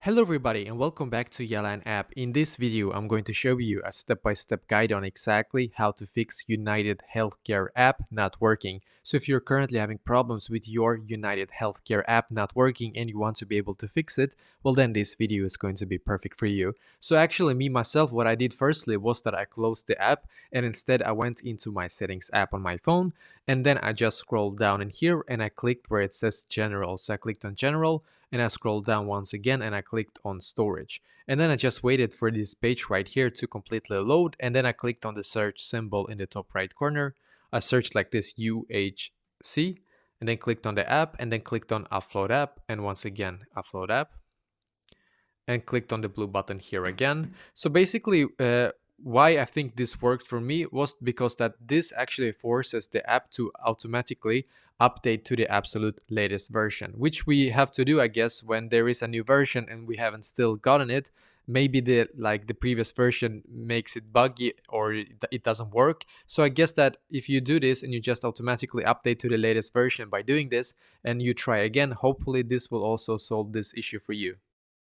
Hello everybody and welcome back to Yalan app. In this video, I'm going to show you a step-by-step guide on exactly how to fix United Healthcare app not working. So if you're currently having problems with your United Healthcare app not working and you want to be able to fix it, well then this video is going to be perfect for you. So actually me myself, what I did firstly was that I closed the app and instead I went into my settings app on my phone and then I just scrolled down in here and I clicked where it says general. So I clicked on general and I scrolled down once again and I clicked on storage. And then I just waited for this page right here to completely load and then I clicked on the search symbol in the top right corner. I searched like this UHC and then clicked on the app and then clicked on upload app and once again upload app and clicked on the blue button here again. So basically, why I think this worked for me was because that this actually forces the app to automatically update to the absolute latest version, which we have to do, I guess, when there is a new version and we haven't still gotten it. Maybe the previous version makes it buggy or it doesn't work. So I guess that if you do this and you just automatically update to the latest version by doing this and you try again, hopefully this will also solve this issue for you.